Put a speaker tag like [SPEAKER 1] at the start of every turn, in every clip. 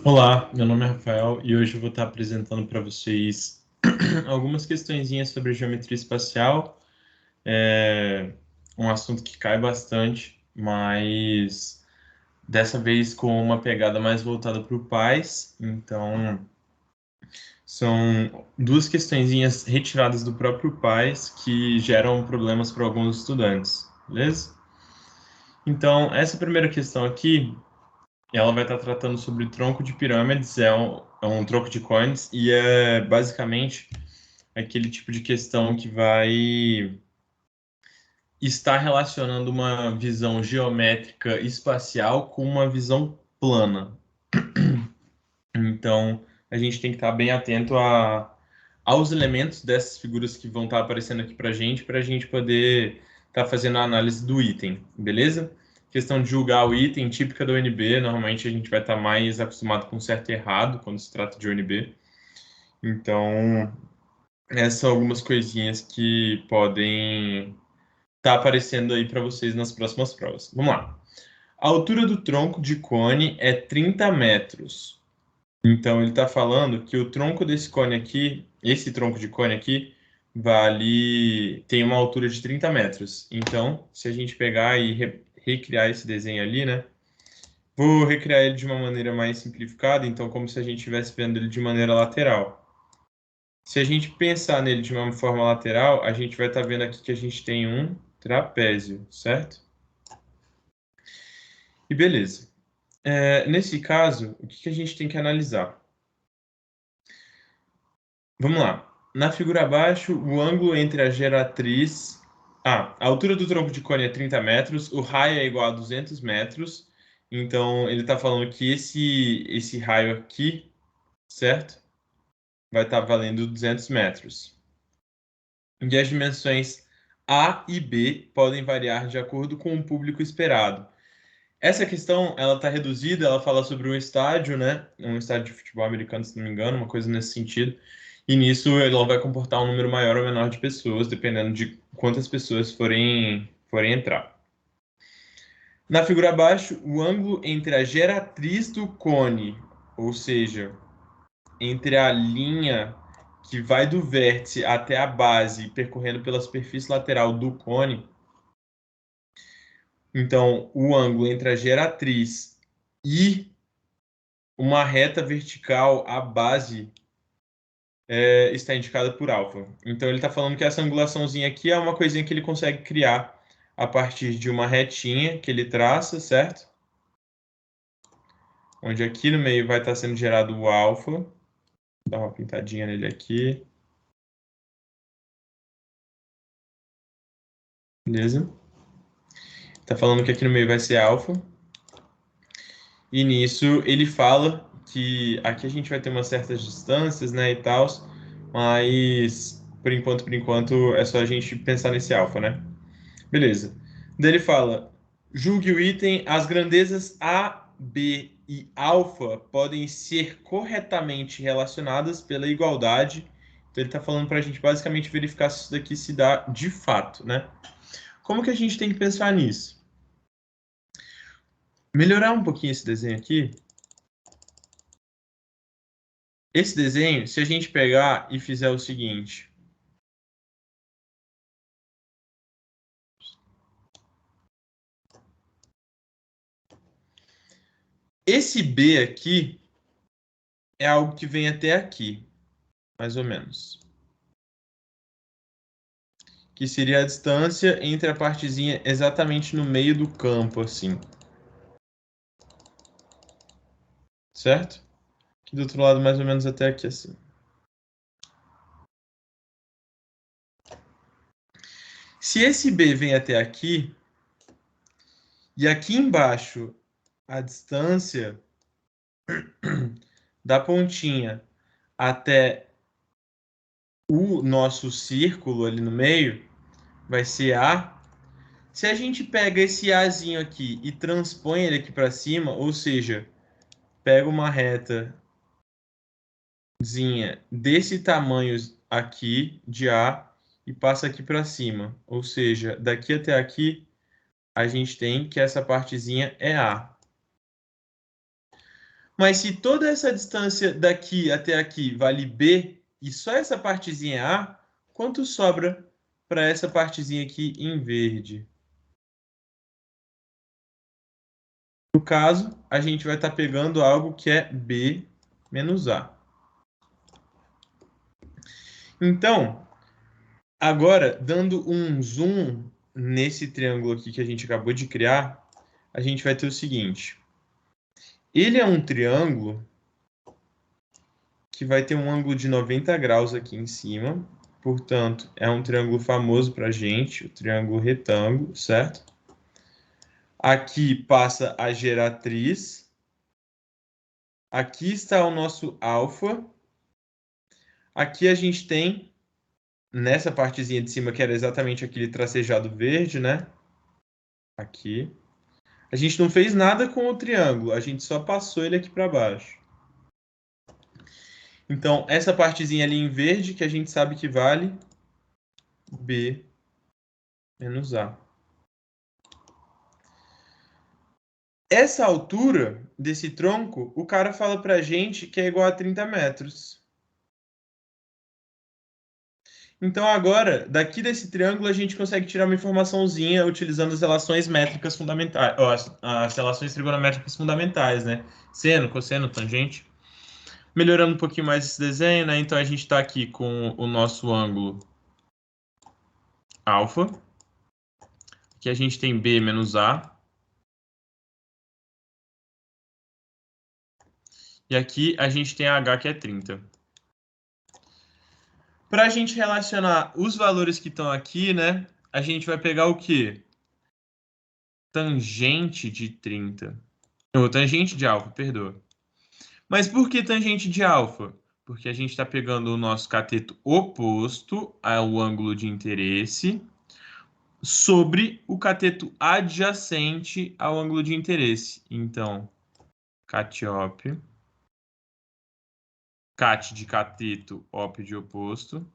[SPEAKER 1] Olá, meu nome é Rafael e hoje eu vou estar apresentando para vocês algumas questõezinhas sobre geometria espacial. É um assunto que cai bastante, mas dessa vez com uma pegada mais voltada para o PAIS. Então, são duas questõezinhas retiradas do próprio PAIS que geram problemas para alguns estudantes, beleza? Então, essa primeira questão aqui ela vai estar tratando sobre tronco de pirâmides, é um tronco de cones, e é basicamente aquele tipo de questão que vai estar relacionando uma visão geométrica espacial com uma visão plana. Então, a gente tem que estar bem atento aos elementos dessas figuras que vão estar aparecendo aqui para a gente poder estar fazendo a análise do item, beleza? Questão de julgar o item, típica do ONB, normalmente a gente vai estar mais acostumado com certo e errado quando se trata de ONB. Então, essas são algumas coisinhas que podem estar aparecendo aí para vocês nas próximas provas. Vamos lá. A altura do tronco de cone é 30 metros. Então, ele está falando que o tronco desse cone aqui, esse tronco de cone aqui, tem uma altura de 30 metros. Então, se a gente pegar e recriar esse desenho ali, né? Vou recriar ele de uma maneira mais simplificada, então como se a gente estivesse vendo ele de maneira lateral. Se a gente pensar nele de uma forma lateral, a gente vai estar vendo aqui que a gente tem um trapézio, certo? E beleza. Nesse caso, o que a gente tem que analisar? Vamos lá. Na figura abaixo, o ângulo entre a geratriz... a altura do tronco de cone é 30 metros, o raio é igual a 200 metros. Então, ele está falando que esse raio aqui, certo? Vai estar valendo 200 metros. E as dimensões A e B podem variar de acordo com o público esperado. Essa questão, ela está reduzida, ela fala sobre um estádio, né? Um estádio de futebol americano, se não me engano, uma coisa nesse sentido. E nisso ela vai comportar um número maior ou menor de pessoas, dependendo de quantas pessoas forem entrar. Na figura abaixo, o ângulo entre a geratriz do cone, ou seja, entre a linha que vai do vértice até a base, percorrendo pela superfície lateral do cone. Então, o ângulo entre a geratriz e uma reta vertical à base está indicada por alfa. Então, ele está falando que essa angulaçãozinha aqui é uma coisinha que ele consegue criar a partir de uma retinha que ele traça, certo? Onde aqui no meio vai estar sendo gerado o alfa. Vou dar uma pintadinha nele aqui. Beleza? Está falando que aqui no meio vai ser alfa. E nisso ele fala que aqui a gente vai ter umas certas distâncias, né, e tal, mas por enquanto é só a gente pensar nesse alfa, né? Beleza. Daí ele fala: julgue o item, as grandezas A, B e alfa podem ser corretamente relacionadas pela igualdade. Então ele está falando para a gente basicamente verificar se isso daqui se dá de fato, né? Como que a gente tem que pensar nisso? Melhorar um pouquinho esse desenho aqui. Esse desenho, se a gente pegar e fizer o seguinte. Esse B aqui é algo que vem até aqui, mais ou menos. Que seria a distância entre a partezinha exatamente no meio do campo, assim. Certo? Aqui do outro lado, mais ou menos até aqui, assim. Se esse B vem até aqui, e aqui embaixo a distância da pontinha até o nosso círculo ali no meio vai ser A. Se a gente pega esse Azinho aqui e transpõe ele aqui para cima, ou seja, pega uma retazinha desse tamanho aqui de A e passa aqui para cima, ou seja, daqui até aqui a gente tem que essa partezinha é A. Mas se toda essa distância daqui até aqui vale B, e só essa partezinha é A, quanto sobra para essa partezinha aqui em verde? No caso, a gente vai estar pegando algo que é B menos A. Então, agora, dando um zoom nesse triângulo aqui que a gente acabou de criar, a gente vai ter o seguinte. Ele é um triângulo que vai ter um ângulo de 90 graus aqui em cima. Portanto, é um triângulo famoso para a gente, o triângulo retângulo, certo? Aqui passa a geratriz. Aqui está o nosso alfa. Aqui a gente tem, nessa partezinha de cima, que era exatamente aquele tracejado verde, né? Aqui. A gente não fez nada com o triângulo, a gente só passou ele aqui para baixo. Então, essa partezinha ali em verde, que a gente sabe que vale B menos A. Essa altura desse tronco, o cara fala pra gente que é igual a 30 metros. Então, agora, daqui desse triângulo, a gente consegue tirar uma informaçãozinha utilizando as relações métricas fundamentais, ó, as relações trigonométricas fundamentais, né? Seno, cosseno, tangente. Melhorando um pouquinho mais esse desenho, né? Então, a gente está aqui com o nosso ângulo alfa. Aqui a gente tem B menos A. E aqui a gente tem H, que é 30. Para a gente relacionar os valores que estão aqui, né? A gente vai pegar o quê? Tangente de 30. Ou tangente de alfa, perdoa. Mas por que tangente de alfa? Porque a gente está pegando o nosso cateto oposto ao ângulo de interesse sobre o cateto adjacente ao ângulo de interesse. Então, CAT-OP. CAT de cateto, OP de oposto.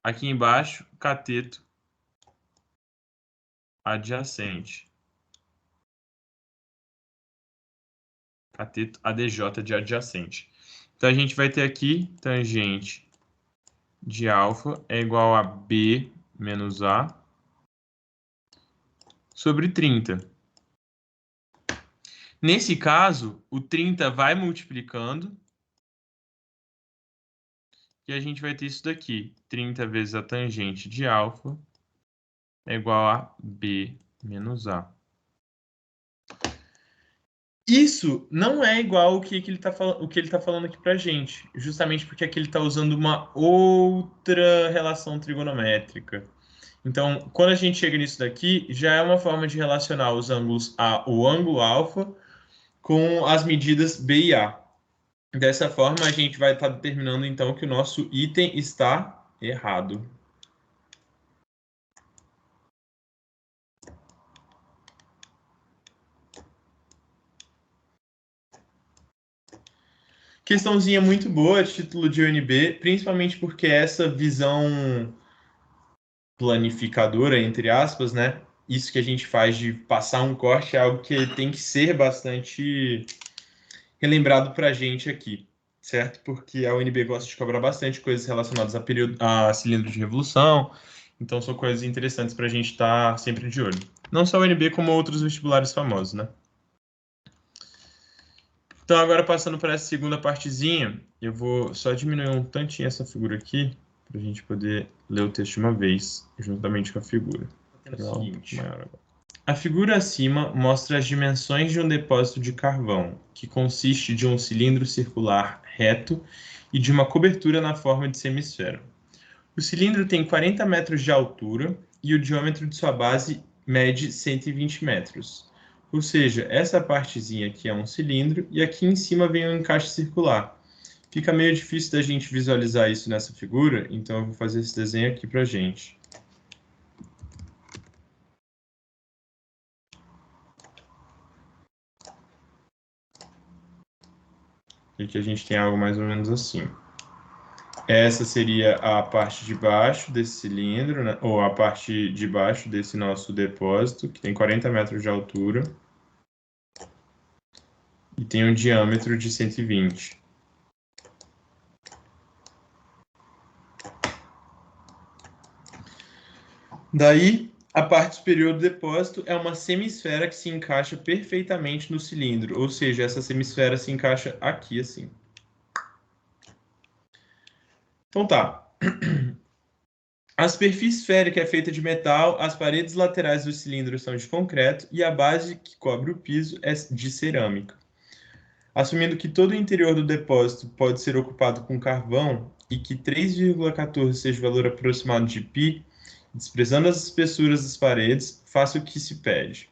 [SPEAKER 1] Aqui embaixo, cateto adjacente. Cateto ADJ de adjacente. Então, a gente vai ter aqui tangente de alfa é igual a B menos A sobre 30. Nesse caso, o 30 vai multiplicando e a gente vai ter isso daqui. 30 vezes a tangente de alfa é igual a B menos A. Isso não é igual o que ele está falando aqui para a gente, justamente porque aqui ele está usando uma outra relação trigonométrica. Então, quando a gente chega nisso daqui, já é uma forma de relacionar os ângulos o ângulo alfa com as medidas B e A. Dessa forma, a gente vai estar determinando, então, que o nosso item está errado. Questãozinha muito boa, título de UNB, principalmente porque essa visão planificadora, entre aspas, né? Isso que a gente faz de passar um corte é algo que tem que ser bastante relembrado para a gente aqui, certo? Porque a UNB gosta de cobrar bastante coisas relacionadas a cilindro de revolução, então são coisas interessantes para a gente estar sempre de olho. Não só a UNB, como outros vestibulares famosos, né? Então, agora passando para essa segunda partezinha, eu vou só diminuir um tantinho essa figura aqui, para a gente poder ler o texto de uma vez, juntamente com a figura. A figura acima mostra as dimensões de um depósito de carvão, que consiste de um cilindro circular reto e de uma cobertura na forma de semisfera. O cilindro tem 40 metros de altura e o diâmetro de sua base mede 120 metros. Ou seja, essa partezinha aqui é um cilindro e aqui em cima vem um encaixe circular. Fica meio difícil da gente visualizar isso nessa figura, então eu vou fazer esse desenho aqui para a gente. E aqui a gente tem algo mais ou menos assim. Essa seria a parte de baixo desse cilindro, né? Ou a parte de baixo desse nosso depósito, que tem 40 metros de altura. e tem um diâmetro de 120. Daí, a parte superior do depósito é uma semisfera que se encaixa perfeitamente no cilindro, ou seja, essa semisfera se encaixa aqui assim. Então tá. A superfície esférica é feita de metal, as paredes laterais do cilindro são de concreto e a base que cobre o piso é de cerâmica. Assumindo que todo o interior do depósito pode ser ocupado com carvão e que 3,14 seja o valor aproximado de π, desprezando as espessuras das paredes, faça o que se pede.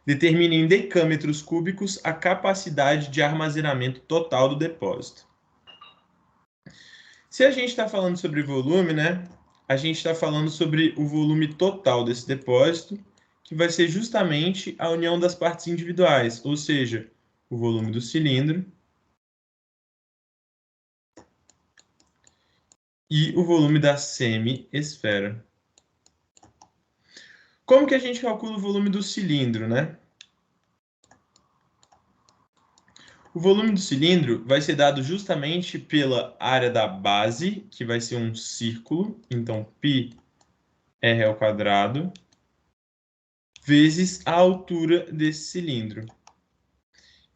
[SPEAKER 1] Determine em decâmetros cúbicos a capacidade de armazenamento total do depósito. Se a gente está falando sobre volume, né? A gente está falando sobre o volume total desse depósito, que vai ser justamente a união das partes individuais, ou seja, o volume do cilindro e o volume da semi-esfera. Como que a gente calcula o volume do cilindro, né? O volume do cilindro vai ser dado justamente pela área da base, que vai ser um círculo, então πr ao quadrado, vezes a altura desse cilindro.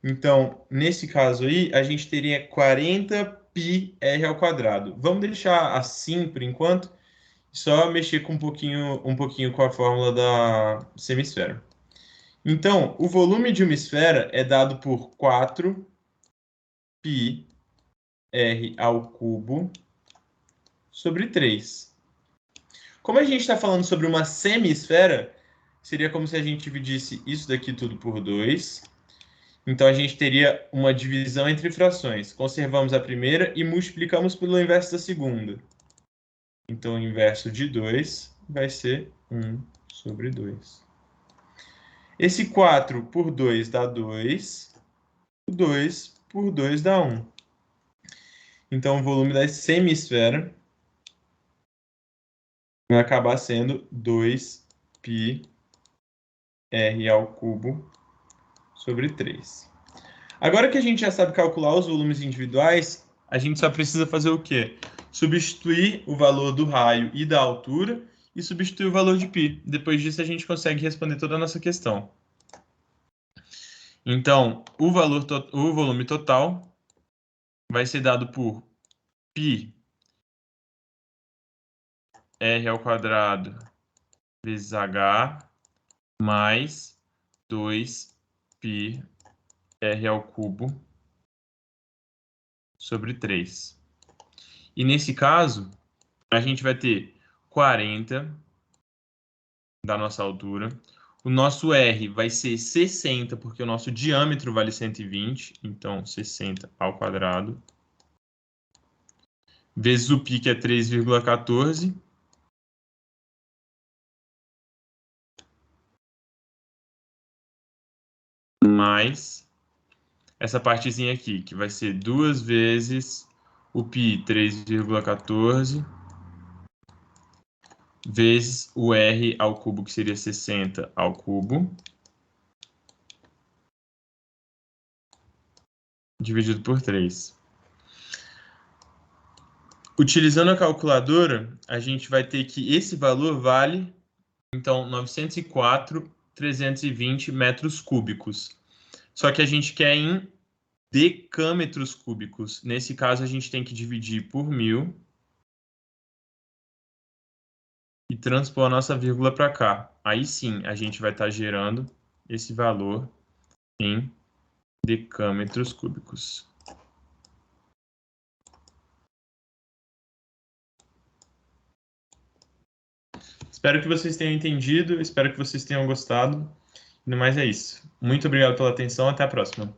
[SPEAKER 1] Então, nesse caso aí, a gente teria 40 πr ao quadrado. Vamos deixar assim por enquanto, só mexer com um pouquinho com a fórmula da semisfera. Então, o volume de uma esfera é dado por 4 πr ao cubo sobre 3. Como a gente está falando sobre uma semi-esfera, seria como se a gente dividisse isso daqui tudo por 2. Então, a gente teria uma divisão entre frações. Conservamos a primeira e multiplicamos pelo inverso da segunda. Então, o inverso de 2 vai ser 1 sobre 2. Esse 4 por 2 dá 2. 2 por 2 dá 1. Então, o volume da semi-esfera vai acabar sendo 2πr ao cubo sobre 3. Agora que a gente já sabe calcular os volumes individuais, a gente só precisa fazer o quê? Substituir o valor do raio e da altura e substituir o valor de π. Depois disso, a gente consegue responder toda a nossa questão. Então, o volume total vai ser dado por πr ao quadrado vezes h mais 2πr ao cubo sobre 3. E nesse caso, a gente vai ter 40 da nossa altura. O nosso R vai ser 60, porque o nosso diâmetro vale 120. Então, 60 ao quadrado. Vezes o π, que é 3,14. Mais essa partezinha aqui, que vai ser 2 vezes o π, 3,14. Vezes o R ao cubo, que seria 60 ao cubo. Dividido por 3. Utilizando a calculadora, a gente vai ter que esse valor vale, então, 904.320 metros cúbicos. Só que a gente quer em decâmetros cúbicos. Nesse caso, a gente tem que dividir por 1000 e transpor a nossa vírgula para cá. Aí sim, a gente vai estar gerando esse valor em decâmetros cúbicos. Espero que vocês tenham entendido, espero que vocês tenham gostado. No mais é isso. Muito obrigado pela atenção, até a próxima.